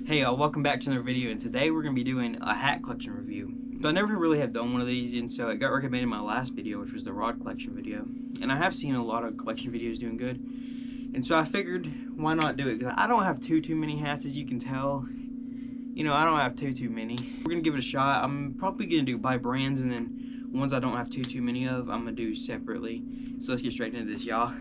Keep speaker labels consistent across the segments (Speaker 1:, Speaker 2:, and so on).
Speaker 1: Hey y'all, welcome back to another video, and today we're going to be doing a hat collection review. So I never really have done one of these, and so it got recommended in my last video, which was the rod collection video. And I have seen a lot of collection videos doing good, and so I figured why not do it, because I don't have too many hats, as you can tell. You know, I don't have too many. We're going to give it a shot. I'm probably going to do by brands, and then ones I don't have too many of, I'm going to do separately. So let's get straight into this, y'all.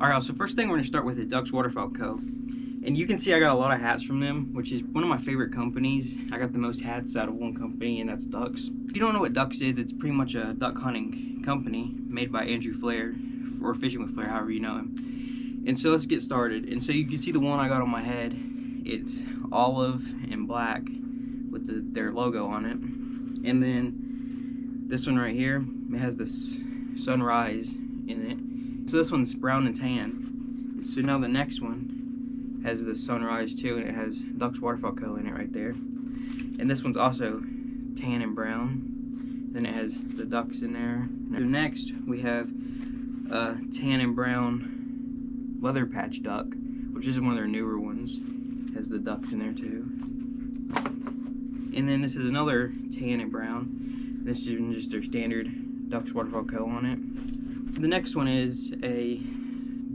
Speaker 1: Alright, so first thing we're going to start with is Ducks Waterfowl Co. And you can see I got a lot of hats from them, which is one of my favorite companies. I got the most hats out of one company, and that's Ducks. If you don't know what Ducks is, it's pretty much a duck hunting company made by Andrew Flair, or Fishing with Flair, however you know him. And so let's get started. And so you can see the one I got on my head. It's olive and black with their logo on it. And then this one right here, it has this sunrise in it. So this one's brown and tan. So now the next one has the sunrise too, and it has Ducks Waterfowl Co. in it right there. And this one's also tan and brown. Then it has the ducks in there. So next we have a tan and brown leather patch duck, which is one of their newer ones. It has the ducks in there too. And then this is another tan and brown. This is just their standard Ducks Waterfowl Co. on it. The next one is a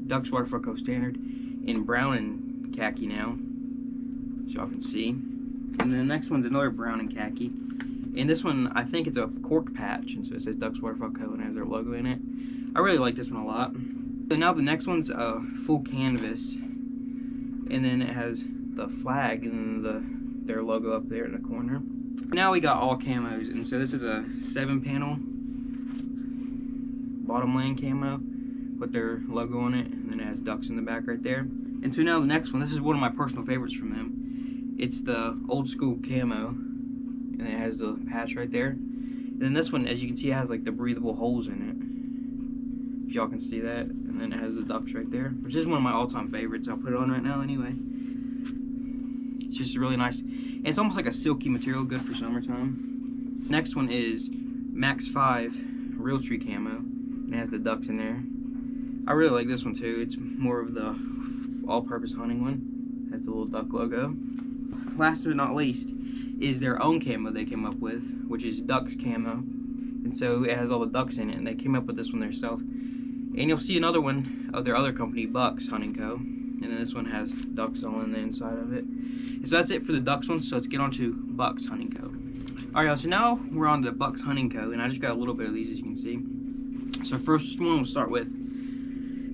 Speaker 1: Ducks Waterfowl Co. standard in brown and khaki now, so y'all can see. And then the next one's another brown and khaki. And this one, I think it's a cork patch, and so it says Ducks Waterfowl Co. and has their logo in it. I really like this one a lot. So now the next one's a full canvas, and then it has the flag and their logo up there in the corner. Now we got all camos, and so this is a 7-panel bottomland camo with their logo on it, and then it has ducks in the back right there. And so now the next one, this is one of my personal favorites from them. It's the old school camo, and it has the patch right there. And then this one, as you can see, it has like the breathable holes in it, if y'all can see that. And then it has the ducks right there, which is one of my all-time favorites. I'll put it on right now anyway. It's just really nice, and it's almost like a silky material, good for summertime. Next one is Max 5 Realtree camo. It has the ducks in there. I really like this one too. It's more of the all-purpose hunting one. It has the little duck logo. Last but not least is their own camo they came up with, which is Ducks camo. And so it has all the ducks in it, and they came up with this one themselves. And you'll see another one of their other company, Bucks Hunting Co. And then this one has ducks all in the inside of it. And so that's it for the ducks one, so let's get on to Bucks Hunting Co. Alright, so now we're on to Bucks Hunting Co. And I just got a little bit of these, as you can see. So first one we'll start with.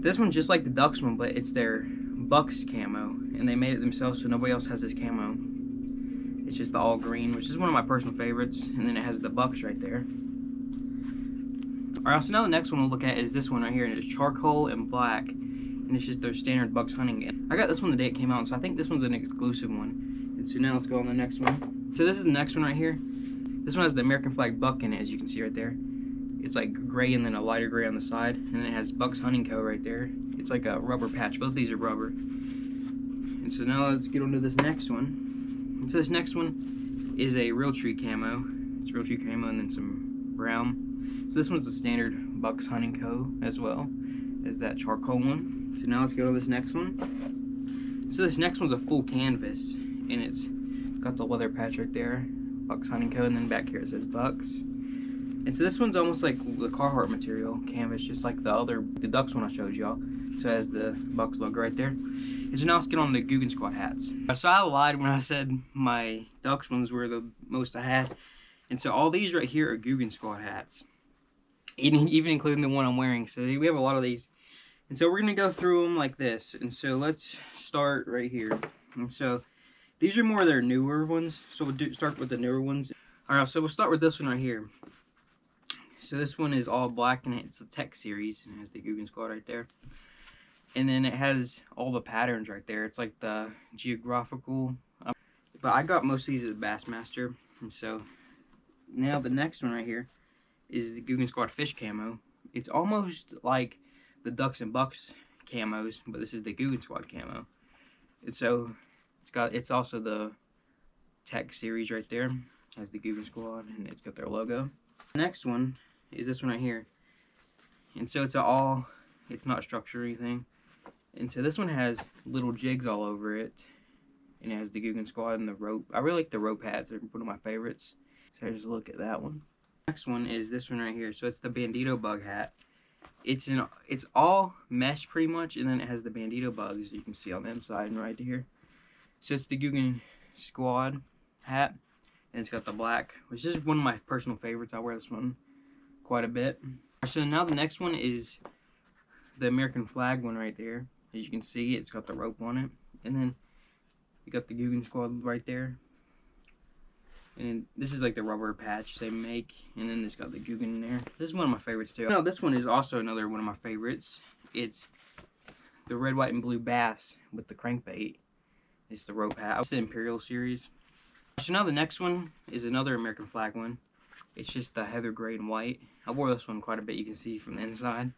Speaker 1: This one's just like the ducks one, but it's their Bucks camo, and they made it themselves, so nobody else has this camo. It's just the all green, which is one of my personal favorites, and then it has the bucks right there. Alright, so now the next one we'll look at is this one right here, and it's charcoal and black, and it's just their standard Bucks hunting. I got this one the day it came out, so I think this one's an exclusive one. And so now let's go on the next one. So this is the next one right here. This one has the American flag buck in it, as you can see right there. It's like gray and then a lighter gray on the side, and then it has Bucks Hunting Co. right there. It's like a rubber patch. Both of these are rubber. And so now let's get on to this next one. And so this next one is a Realtree camo. It's Realtree camo and then some brown. So this one's the standard Bucks Hunting Co. as well as that charcoal one. So now let's go to this next one. So this next one's a full canvas, and it's got the leather patch right there, Bucks Hunting Co. And then back here it says Bucks. And so this one's almost like the Carhartt material canvas, just like the ducks one I showed y'all. So it has the Bucks logo right there. And so now let's get on the Googan Squad hats. So I lied when I said my ducks ones were the most I had. And so all these right here are Guggen Squad hats, even including the one I'm wearing. So we have a lot of these. And so we're going to go through them like this. And so let's start right here. And so these are more of their newer ones. So we'll start with the newer ones. Alright, so we'll start with this one right here. So this one is all black and it's a Tech series. And it has the Guggen Squad right there. And then it has all the patterns right there. It's like the geographical. But I got most of these at Bassmaster. And so now the next one right here is the Guggen Squad Fish Camo. It's almost like the Ducks and Bucks camos, but this is the Guggen Squad camo. And so it's also the Tech series right there. It has the Guggen Squad and it's got their logo. The next one is this one right here. And so it's not structured or anything. And so this one has little jigs all over it. And it has the Guggen Squad and the rope. I really like the rope hats. They're one of my favorites. So just look at that one. Next one is this one right here. So it's the Bandito bug hat. It's all mesh pretty much, and then it has the Bandito bugs you can see on the inside and right here. So it's the Guggen Squad hat, and it's got the black, which is one of my personal favorites. I wear this one quite a bit. So now the next one is the American flag one right there. As you can see, it's got the rope on it, and then you got the Guggen Squad right there. And this is like the rubber patch they make. And then it's got the Guggen in there. This is one of my favorites too. Now this one is also another one of my favorites. It's the red, white, and blue bass with the crankbait. It's the rope hat. It's the Imperial series. So now the next one is another American flag one. It's just the heather gray and white. I wore this one quite a bit. You can see from the inside.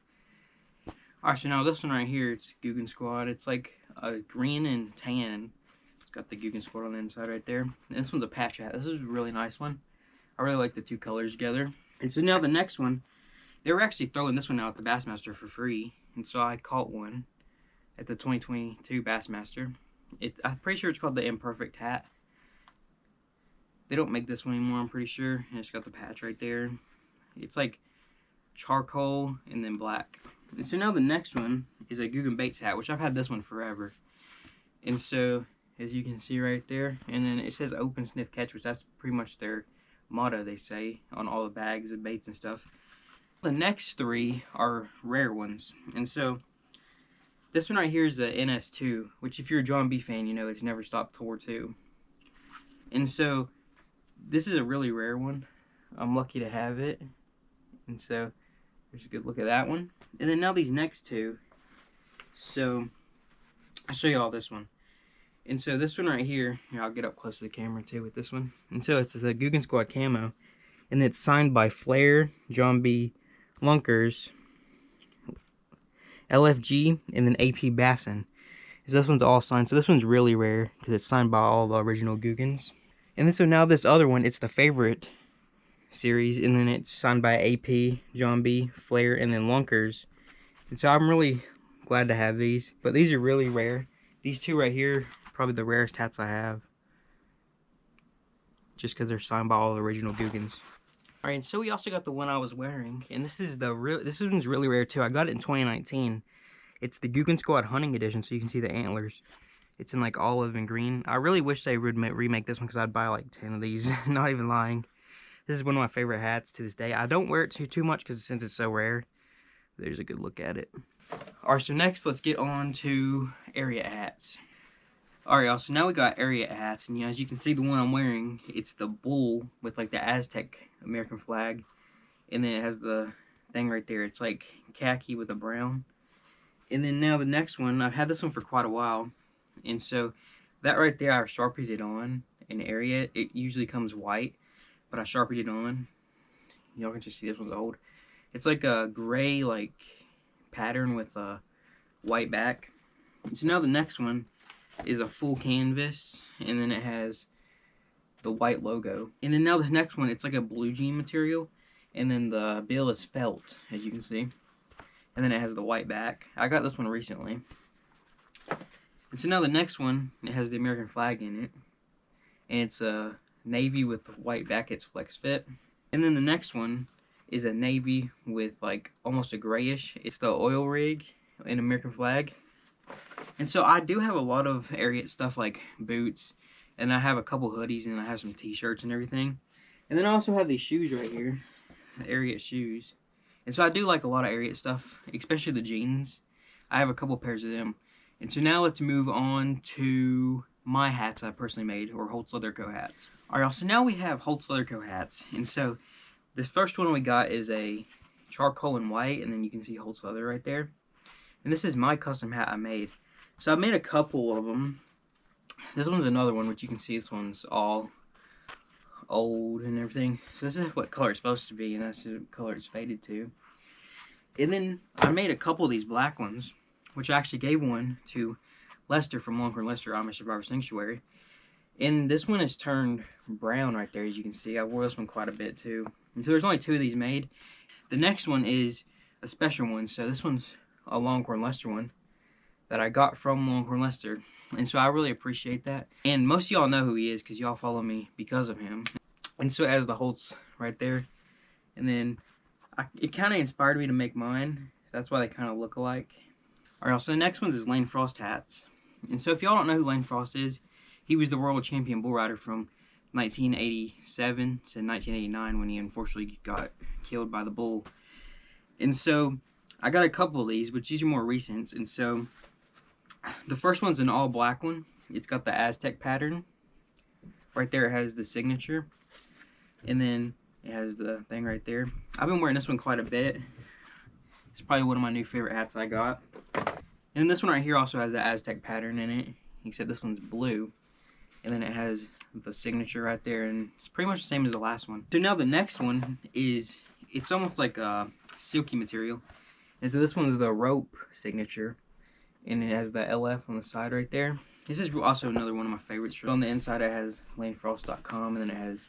Speaker 1: Alright, so now this one right here, it's Guggen Squad. It's like a green and tan. Got the Guggen Squad on the inside right there. And this one's a patch hat. This is a really nice one. I really like the two colors together. And so now the next one, they were actually throwing this one out at the Bassmaster for free. And so I caught one at the 2022 Bassmaster. I'm pretty sure it's called the Imperfect hat. They don't make this one anymore, I'm pretty sure. And it's got the patch right there. It's like charcoal and then black. And so now the next one is a Guggen Baits hat, which I've had this one forever. And so as you can see right there, and then it says open, sniff, catch, which that's pretty much their motto, they say, on all the bags of baits and stuff. The next three are rare ones, and so this one right here is the NS2, which if you're a John B fan, you know it's Never Stop Tour 2. And so this is a really rare one. I'm lucky to have it, and so there's a good look at that one. And then now these next two, so I'll show you all this one. And so this one right here, I'll get up close to the camera too with this one. And so it's the Guggen Squad camo. And it's signed by Flair, John B. Lunkers, LFG, and then AP Bassin. This one's all signed. So this one's really rare because it's signed by all the original Guggens. And then so now this other one, it's the Favorite series. And then it's signed by AP, John B., Flair, and then Lunkers. And so I'm really glad to have these. But these are really rare. These two right here, probably the rarest hats I have, just because they're signed by all the original Guggens. All right, and so we also got the one I was wearing, and this one's really rare too. I got it in 2019. It's the Guggen Squad Hunting Edition, so you can see the antlers. It's in like olive and green. I really wish they would remake this one because I'd buy like 10 of these. Not even lying. This is one of my favorite hats to this day. I don't wear it too much because since it's so rare. There's a good look at it. All right, so next let's get on to Ariat hats. Alright, y'all, so now we got Ariat hats, and as you can see, the one I'm wearing, it's the bull with like the Aztec American flag, and then it has the thing right there. It's like khaki with a brown. And then now the next one, I've had this one for quite a while, and so that right there I Sharpied it on in Ariat. It usually comes white, but I Sharpied it on. Y'all can just see this one's old. It's like a gray like pattern with a white back. So now the next one is a full canvas, and then it has the white logo. And then now this next one, it's like a blue jean material, and then the bill is felt, as you can see. And then it has the white back. I got this one recently. And so now the next one, it has the American flag in it, and it's a navy with white back. It's flex fit. And then the next one is a navy with like almost a grayish. It's the oil rig and American flag. And so I do have a lot of Ariat stuff like boots, and I have a couple hoodies, and I have some t-shirts and everything. And then I also have these shoes right here, the Ariat shoes. And so I do like a lot of Ariat stuff, especially the jeans. I have a couple pairs of them. And so now let's move on to my hats I personally made, or Holtz Leather Co. hats. Alright, so now we have Holtz Leather Co. hats. And so this first one we got is a charcoal and white, and then you can see Holtz Leather right there. And this is my custom hat I made. So I made a couple of them. This one's another one, which you can see this one's all old and everything. So this is what color it's supposed to be, and that's the color it's faded to. And then I made a couple of these black ones, which I actually gave one to Lester from Longhorn Lester Amish Survivor Sanctuary. And this one is turned brown right there, as you can see. I wore this one quite a bit too. And so there's only 2 of these made. The next one is a special one. So this one's a Longhorn Lester one that I got from Longhorn Lester. And so I really appreciate that. And most of y'all know who he is because y'all follow me because of him. And so it has the Holtz right there. And then it kind of inspired me to make mine. That's why they kind of look alike. Alright, so the next one is Lane Frost hats. And so if y'all don't know who Lane Frost is, he was the world champion bull rider from 1987 to 1989 when he unfortunately got killed by the bull. And so I got a couple of these, but these are more recent. And so the first one's an all black one. It's got the Aztec pattern. Right there it has the signature. And then it has the thing right there. I've been wearing this one quite a bit. It's probably one of my new favorite hats I got. And this one right here also has the Aztec pattern in it. Except this one's blue. And then it has the signature right there. And it's pretty much the same as the last one. So now the next one is, it's almost like a silky material. And so this one's the rope signature. And it has the LF on the side right there. This is also another one of my favorites. On the inside it has lanefrost.com, and then it has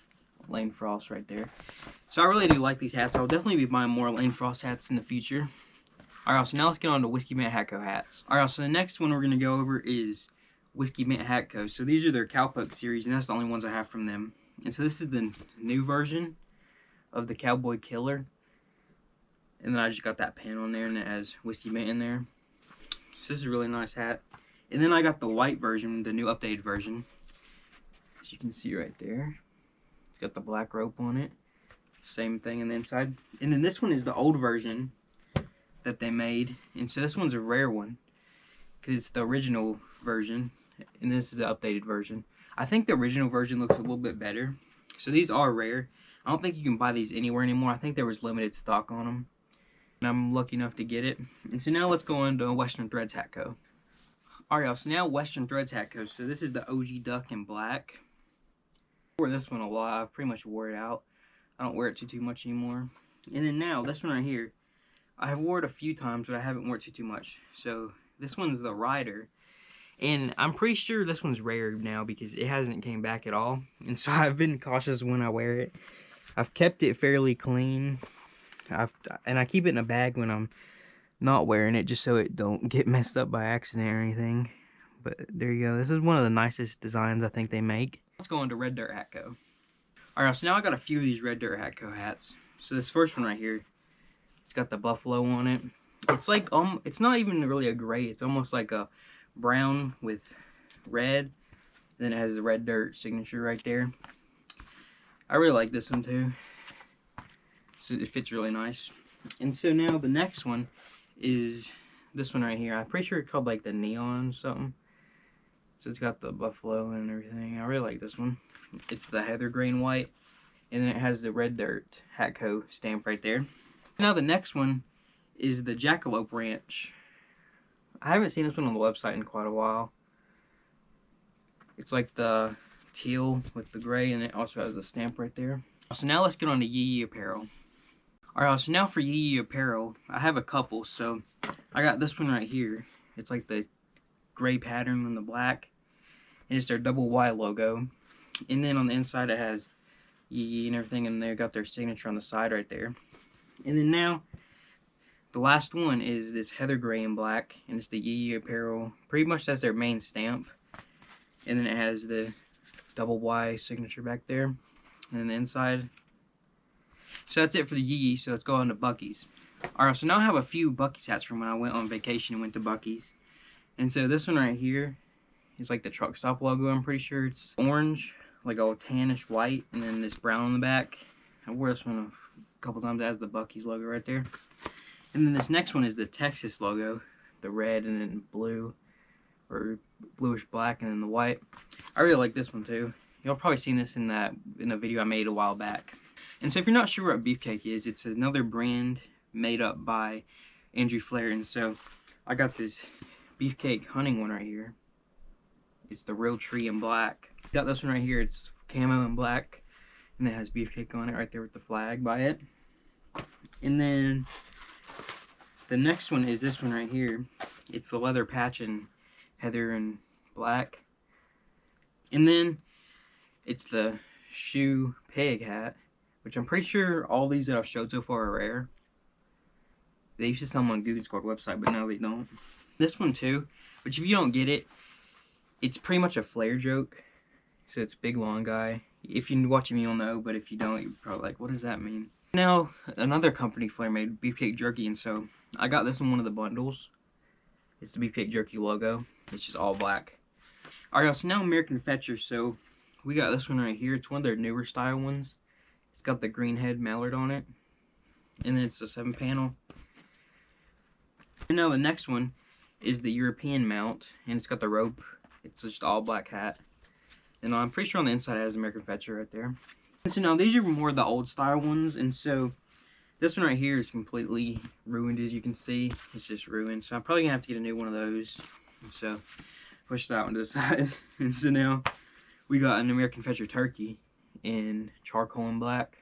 Speaker 1: Lane Frost right there. So I really do like these hats. I'll definitely be buying more Lane Frost hats in the future. Alright, so now let's get on to Whiskey Mint Hat Co. hats. Alright, so the next one we're going to go over is Whiskey Mint Hat Co. So these are their Cowpoke series, and that's the only ones I have from them. And so this is the new version of the Cowboy Killer. And then I just got that pin on there, and it has Whiskey Mint in there. So this is a really nice hat. And then I got the white version, the new updated version. As you can see right there. It's got the black rope on it. Same thing on the inside. And then this one is the old version that they made. And so this one's a rare one, because it's the original version. And this is the updated version. I think the original version looks a little bit better. So these are rare. I don't think you can buy these anywhere anymore. I think there was limited stock on them. And I'm lucky enough to get it. And so now let's go on to Western Threads Hat Co. Alright, so now Western Threads Hat Co. So this is the OG duck in black. I wear this one a lot. I've pretty much wore it out. I don't wear it too much anymore. And then now, this one right here, I have worn it a few times, but I haven't worn it too much. So this one's the Rider. And I'm pretty sure this one's rare now because it hasn't came back at all. And so I've been cautious when I wear it. I've kept it fairly clean. And I keep it in a bag when I'm not wearing it, just so it don't get messed up by accident or anything. But there you go. This is one of the nicest designs I think they make. Let's go on to Red Dirt Hat Co. Alright, so now I got a few of these Red Dirt Hat Co. hats. So this first one right here, it's got the buffalo on it. It's like, it's not even really a gray. It's almost like a brown with red. And then it has the Red Dirt signature right there. I really like this one too. So it fits really nice. And so now the next one is this one right here. I'm pretty sure it's called like the Neon something. So it's got the buffalo and everything. I really like this one. It's the heather gray and white. And then it has the Red Dirt Hat Co. stamp right there. Now the next one is the Jackalope Ranch. I haven't seen this one on the website in quite a while. It's like the teal with the gray, and it also has the stamp right there. So now let's get on to Yee Yee Apparel. Alright, so now for Yee Yee Apparel, I have a couple. So I got this one right here. It's like the gray pattern on the black. And it's their double Y logo. And then on the inside it has Yee Yee and everything, and they got their signature on the side right there. And then now, the last one is this heather gray and black, and it's the Yee Yee Apparel. Pretty much that's their main stamp. And then it has the double Y signature back there. And then the inside. So that's it for the Yee Yee, so let's go on to Buc-ee's. Alright, so now I have a few Buc-ee's hats from when I went on vacation and went to Buc-ee's. And so this one right here is like the truck stop logo, I'm pretty sure. It's orange, like all tannish white, and then this brown on the back. I wore this one a couple times. It has the Buc-ee's logo right there. And then this next one is the Texas logo, the red and then blue, or bluish black, and then the white. I really like this one too. Y'all probably seen this in a video I made a while back. And so if you're not sure what Beefcake is, it's another brand made up by Andrew Flair. And so I got this Beefcake hunting one right here. It's the Realtree in black. Got this one right here. It's camo in black, and it has Beefcake on it right there with the flag by it. And then the next one is this one right here. It's the leather patch and heather and black. And then it's the shoe peg hat, which I'm pretty sure all these that I've showed so far are rare. They used to sell them on Google Squad website, but now they don't. This one too, which if you don't get it, it's pretty much a Flair joke. So it's big long guy. If you're watching me, you'll know, but if you don't, you're probably like, what does that mean? Now, another company Flair made, Beefcake Jerky, and so I got this in one of the bundles. It's the Beefcake Jerky logo. It's just all black. Alright, so now American Fetcher. So we got this one right here. It's one of their newer style ones. It's got the green head mallard on it. And then it's the 7-panel. And now the next one is the European mount. And it's got the rope. It's just all black hat. And I'm pretty sure on the inside it has American Fetcher right there. And so now these are more the old style ones. And so this one right here is completely ruined, as you can see. It's just ruined. So I'm probably going to have to get a new one of those. And so push that one to the side. And so now we got an American Fetcher turkey in charcoal and black.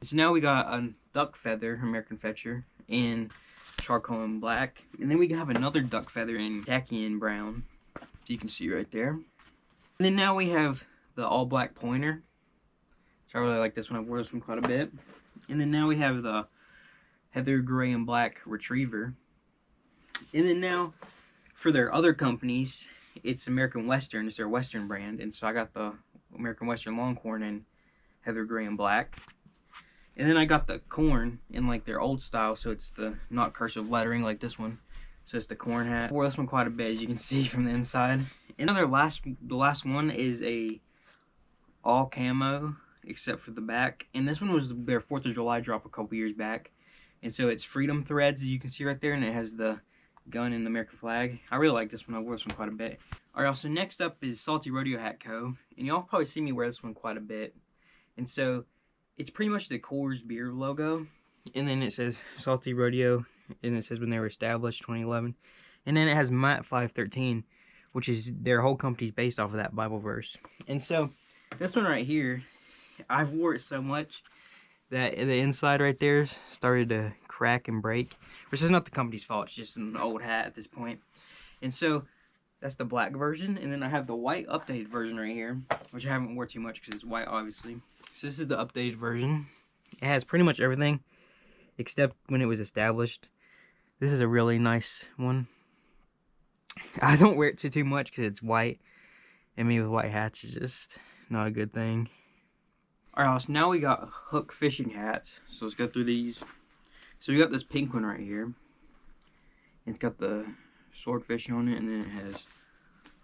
Speaker 1: So now we got a duck feather American Fetcher in charcoal and black. And then we have another duck feather in khaki and brown. So you can see right there. And then now we have the all black pointer. So I really like this one. I've worn this one quite a bit. And then now we have the heather gray and black retriever. And then now for their other companies, it's American Western. It's their Western brand. And so I got the American Western Longhorn in heather gray and black. And then I got the corn in like their old style. So it's the not cursive lettering like this one. So it's the corn hat. I wore this one quite a bit, as you can see from the inside. And the last one is a all camo except for the back. And this one was their 4th of July drop a couple years back. And so it's Freedom threads, as you can see right there, and it has the gun and the American flag. I really like this one. I wore this one quite a bit. Alright, so next up is Salty Rodeo Hat Co. And y'all probably see me wear this one quite a bit. And so it's pretty much the Coors beer logo. And then it says Salty Rodeo, and it says when they were established, 2011. And then it has Matt 513, which is their whole company's based off of that Bible verse. And so this one right here, I've wore it so much that the inside right there started to crack and break, which is not the company's fault. It's just an old hat at this point. And so that's the black version. And then I have the white updated version right here, which I haven't worn too much because it's white, obviously. So this is the updated version. It has pretty much everything except when it was established. This is a really nice one. I don't wear it too much because it's white. And me with white hats is just not a good thing. Alright, so now we got hook fishing hats. So let's go through these. So we got this pink one right here. It's got the swordfish on it, and then it has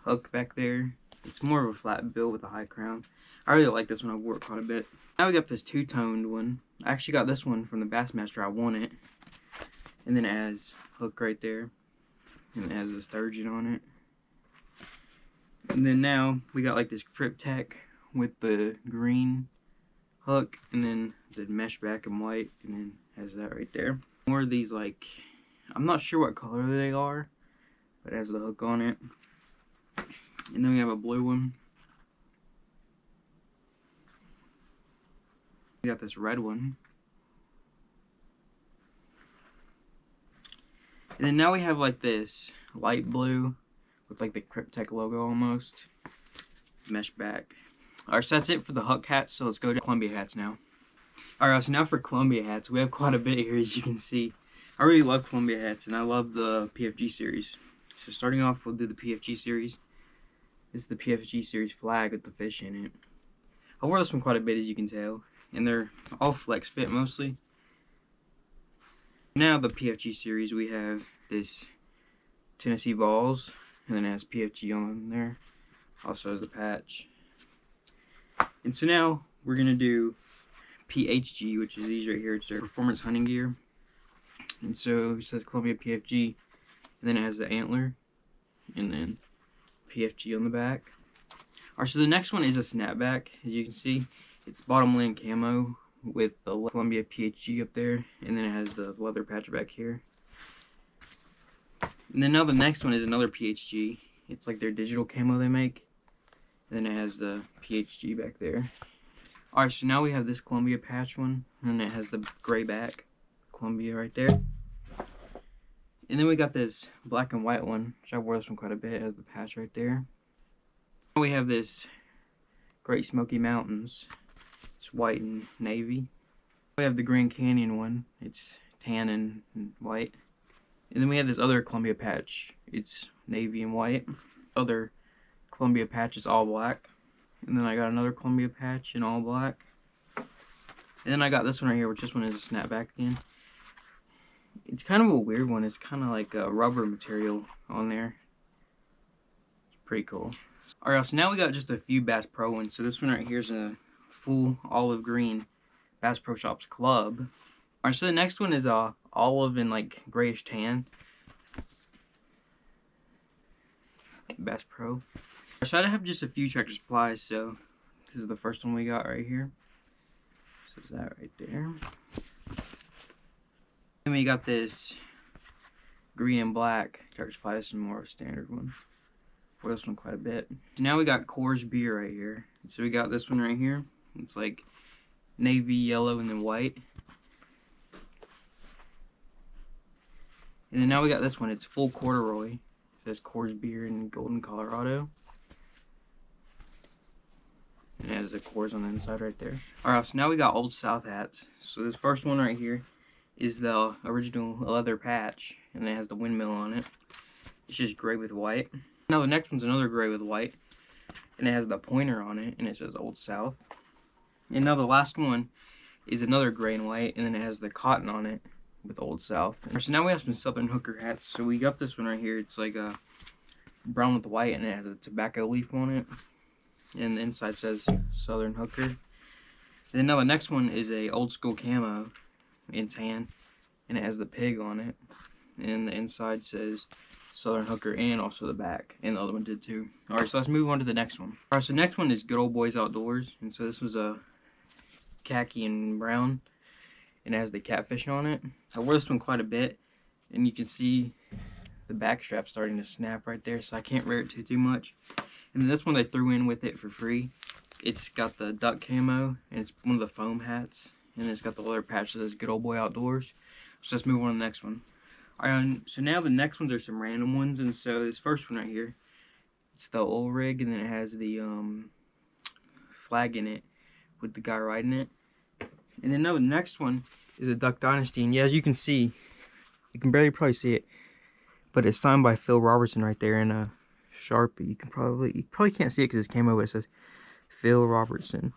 Speaker 1: hook back there. It's more of a flat bill with a high crown. I really like this one. I wore it quite a bit. Now we got this two-toned one. I actually got this one from the Bassmaster. I won it. And then it has hook right there. And it has the sturgeon on it. And then now we got like this Cryptek with the green hook, and then the mesh back and white, and then has that right there. More of these, like, I'm not sure what color they are, but it has the hook on it. And then we have a blue one. We got this red one. And then now we have like this light blue with like the Cryptek logo almost. Mesh back. Alright, so that's it for the hook hats, so let's go to Columbia hats now. Alright, so now for Columbia hats, we have quite a bit here, as you can see. I really love Columbia hats, and I love the PFG series. So starting off, we'll do the PFG series. This is the PFG series flag with the fish in it. I wore this one quite a bit, as you can tell, and they're all flex fit mostly. Now the PFG series, we have this Tennessee Vols, and then it has PFG on there. Also has the patch. And so now we're gonna do PHG, which is these right here. It's their performance hunting gear. And so it says Columbia PFG, and then it has the antler, and then PFG on the back. Alright, so the next one is a snapback. As you can see, it's bottomland camo with the Columbia PHG up there, and then it has the leather patch back here. And then now the next one is another PHG. It's like their digital camo they make. And then it has the PHG back there. Alright, so now we have this Columbia patch one, and it has the gray back Columbia right there. And then we got this black and white one, which I wore this one quite a bit. It has the patch right there. We have this Great Smoky Mountains. It's white and navy. We have the Grand Canyon one. It's tan and white. And then we have this other Columbia patch. It's navy and white. Other Columbia patch is all black. And then I got another Columbia patch in all black. And then I got this one right here, which this one is a snapback again. It's kind of a weird one. It's kind of like a rubber material on there. It's pretty cool. Alright, so now we got just a few Bass Pro ones. So this one right here is a full olive green Bass Pro Shops Club. Alright, so the next one is olive and like grayish tan Bass Pro. So I have just a few Tractor Supplies, so this is the first one we got right here. So there's that right there. Then we got this green and black Tractor Supply. This is more of a standard one. For this one quite a bit. So now we got Coors beer right here. So we got this one right here. It's like navy, yellow, and then white. And then now we got this one. It's full corduroy. It says Coors beer in Golden, Colorado. And it has the Coors on the inside right there. Alright, so now we got Old South hats. So this first one right here is the original leather patch, and it has the windmill on it. It's just gray with white. Now the next one's another gray with white, and it has the pointer on it, and it says Old South. And now the last one is another gray and white, and then it has the cotton on it with Old South. So now we have some Southern Hooker hats. So we got this one right here. It's like a brown with white, and it has a tobacco leaf on it, and the inside says Southern Hooker. Then now the next one is a old school camo in tan, and it has the pig on it, and the inside says Southern Hooker, and also the back, and the other one did too. Alright, so let's move on to the next one. Alright, so the next one is Good Old Boys Outdoors, and so this was a khaki and brown, and it has the catfish on it. I wore this one quite a bit, and you can see the back strap starting to snap right there, so I can't wear it too much. And then this one they threw in with it for free. It's got the duck camo, and it's one of the foam hats, and it's got the leather patch that says Good Old Boy Outdoors. So let's move on to the next one. Alright, so now the next ones are some random ones, and so this first one right here, it's the oil rig, and then it has the flag in it with the guy riding it. And then now the next one is a Duck Dynasty, and yeah, as you can see, you can barely probably see it, but it's signed by Phil Robertson right there in a Sharpie. You probably can't see it because it's camo, but it says Phil Robertson.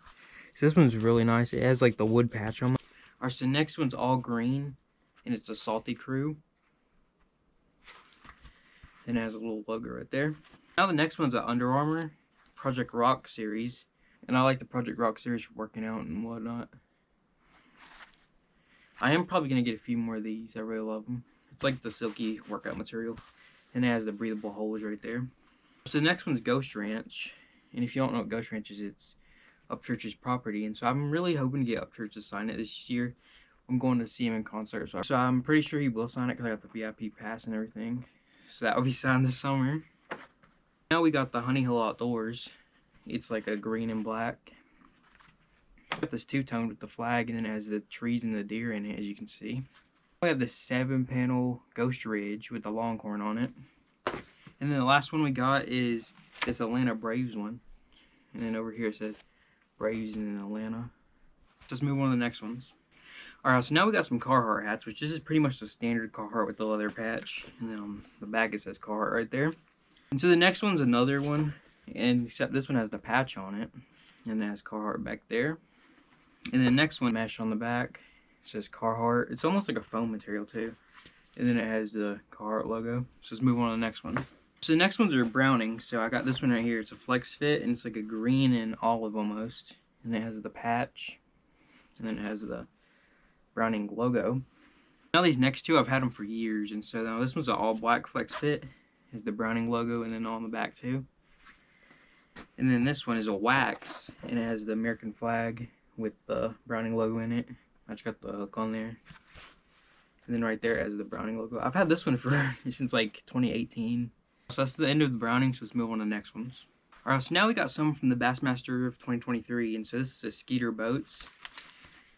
Speaker 1: So this one's really nice. It has like the wood patch on it. Alright, so the next one's all green, and it's a Salty Crew. And it has a little logo right there. Now the next one's an Under Armour Project Rock series. And I like the Project Rock series for working out and whatnot. I am probably going to get a few more of these. I really love them. It's like the silky workout material. And it has the breathable holes right there. So the next one's Ghost Ranch. And if you don't know what Ghost Ranch is, it's Upchurch's property. And so I'm really hoping to get Upchurch to sign it this year. I'm going to see him in concert. So I'm pretty sure he will sign it because I got the VIP pass and everything. So that will be signed this summer. Now we got the Honey Hill Outdoors. It's like a green and black. Got this two-tone with the flag, and then it has the trees and the deer in it, as you can see. We have the 7-panel Ghost Ridge with the Longhorn on it. And then the last one we got is this Atlanta Braves one. And then over here it says Braves in Atlanta. Let's move on to the next ones. Alright, so now we got some Carhartt hats, which this is pretty much the standard Carhartt with the leather patch. And then on the back it says Carhartt right there. And so the next one's another one, and except this one has the patch on it. And it has Carhartt back there. And the next one, mesh on the back, it says Carhartt. It's almost like a foam material too. And then it has the Carhartt logo. So let's move on to the next one. So the next ones are Browning. So I got this one right here. It's a flex fit, and it's like a green and olive almost. and it has the patch, and then it has the Browning logo. Now these next two, I've had them for years, and so now this one's an all black flex fit. It has the Browning logo and then on the back too. And then this one is a wax, and it has the American flag with the Browning logo in it. I just got the hook on there. And then right there has the Browning logo. I've had this one for since like 2018. So that's the end of the Browning, so let's move on to the next ones. Alright, so now we got some from the Bassmaster of 2023, and so this is a Skeeter Boats.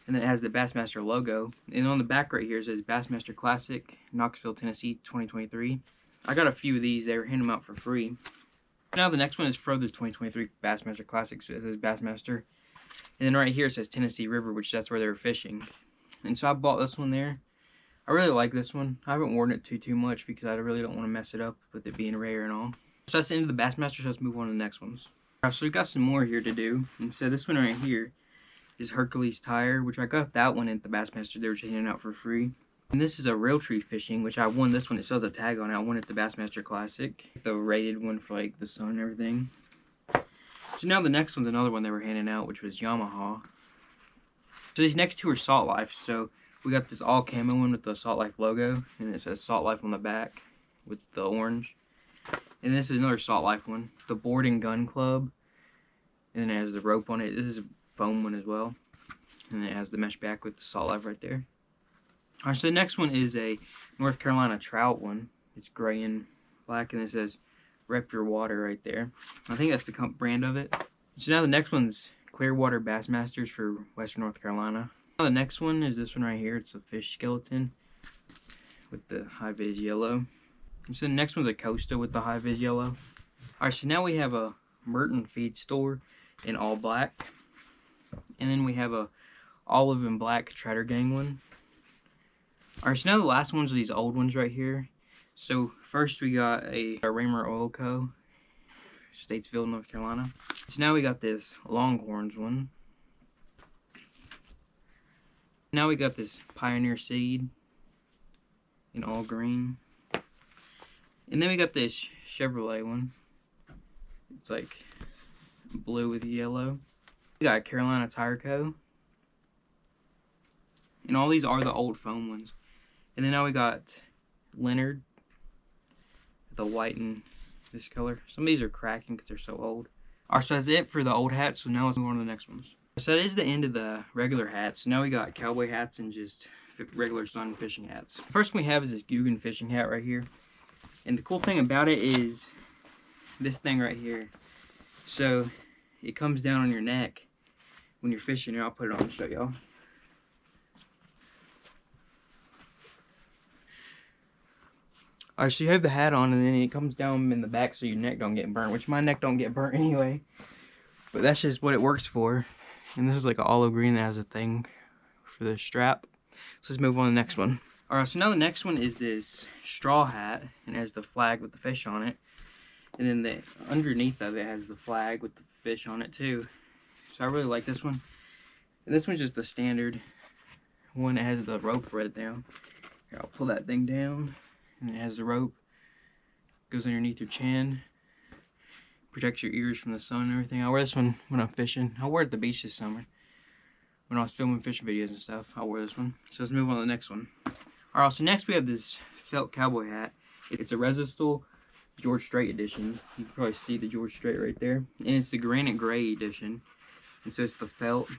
Speaker 1: And then it has the Bassmaster logo. And on the back right here it says Bassmaster Classic, Knoxville, Tennessee, 2023. I got a few of these. They were handing them out for free. Now the next one is for the 2023 Bassmaster Classic, so it says Bassmaster. And then right here it says Tennessee River, which that's where they were fishing. And so I bought this one there. I really like this one. I haven't worn it too much because I really don't want to mess it up with it being rare and all. So that's the end of the Bassmaster, so let's move on to the next ones. Alright, so we got some more here to do. And so this one right here is Hercules Tire, which I got that one at the Bassmaster. They were just handing out for free. And this is a Realtree Fishing, which I won this one. It still has a tag on it. I won it at the Bassmaster Classic. The rated one for like the sun and everything. So now the next one's another one they were handing out, which was Yamaha. So these next two are Salt Life. So we got this all camo one with the Salt Life logo, and it says Salt Life on the back with the orange. And this is another Salt Life one. It's the Board and Gun Club. And then it has the rope on it. This is a foam one as well. And it has the mesh back with the Salt Life right there. Alright, so the next one is a North Carolina trout one. It's gray and black, and it says Rep Your Water right there. I think that's the brand of it. So now the next one's Clearwater Bassmasters for Western North Carolina. Now the next one is this one right here. It's a fish skeleton with the high-vis yellow. And so the next one's a Costa with the high-vis yellow. Alright, so now we have a Merton Feed Store in all black. And then we have a olive and black Trotter Gang one. Alright, so now the last ones are these old ones right here. So first we got a Raymer Oil Co. Statesville, North Carolina. So now we got this Longhorns one. Now we got this Pioneer Seed in all green. And then we got this Chevrolet one. It's like blue with yellow. We got Carolina Tire Co. And all these are the old foam ones. And then now we got Leonard, the white and this color. Some of these are cracking because they're so old. Alright, so that's it for the old hats. So now let's move on to the next ones. So that is the end of the regular hats. So now we got cowboy hats and just regular sun fishing hats. First one we have is this Guggen fishing hat right here. And the cool thing about it is this thing right here. So it comes down on your neck when you're fishing. Here, I'll put it on and show y'all. Alright, so you have the hat on and then it comes down in the back so your neck don't get burnt, which my neck don't get burnt anyway. But that's just what it works for. And this is like an olive green that has a thing for the strap. So let's move on to the next one. Alright, so now the next one is this straw hat and it has the flag with the fish on it. And then the underneath of it has the flag with the fish on it too. So I really like this one. And this one's just the standard one that has the rope right down. Here, I'll pull that thing down. And it has the rope, goes underneath your chin, protects your ears from the sun and everything. I wear this one when I'm fishing. I wore it at the beach this summer when I was filming fishing videos and stuff. I wore this one. So let's move on to the next one. Alright, so next we have this felt cowboy hat. It's a Resistol George Strait edition. You can probably see the George Strait right there. And it's the granite gray edition. And so it's the felt.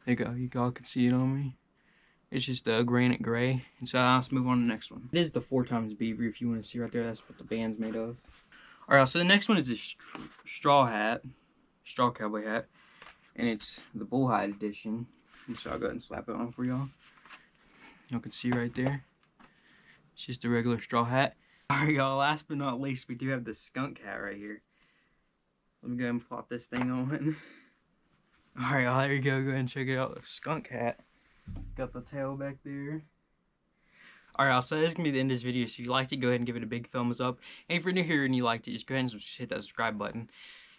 Speaker 1: There you go. You all can see it on me. It's just a granite gray. And so let's move on to the next one. It is the 4x Beaver if you want to see right there. That's what the band's made of. Alright, so the next one is this straw hat. Straw cowboy hat. And it's the bullhide edition. And so I'll go ahead and slap it on for y'all. Y'all can see right there. It's just a regular straw hat. Alright y'all, last but not least, we do have the skunk hat right here. Let me go ahead and plop this thing on. Alright y'all, there you go. Go ahead and check it out. The skunk hat. Got the tail back there. Alright, so this is going to be the end of this video. So if you liked it, go ahead and give it a big thumbs up. And if you're new here and you liked it, just go ahead and hit that subscribe button.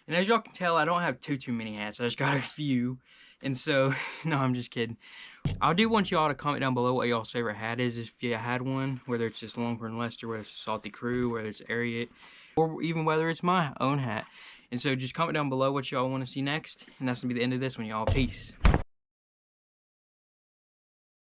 Speaker 1: And as y'all can tell, I don't have too many hats. I just got a few. And so, no, I'm just kidding. I do want y'all to comment down below what y'all's favorite hat is if you had one. Whether it's just Longhorn Lester, whether it's Salty Crew, whether it's Ariat, or even whether it's my own hat. And so just comment down below what y'all want to see next. And that's going to be the end of this one, y'all. Peace.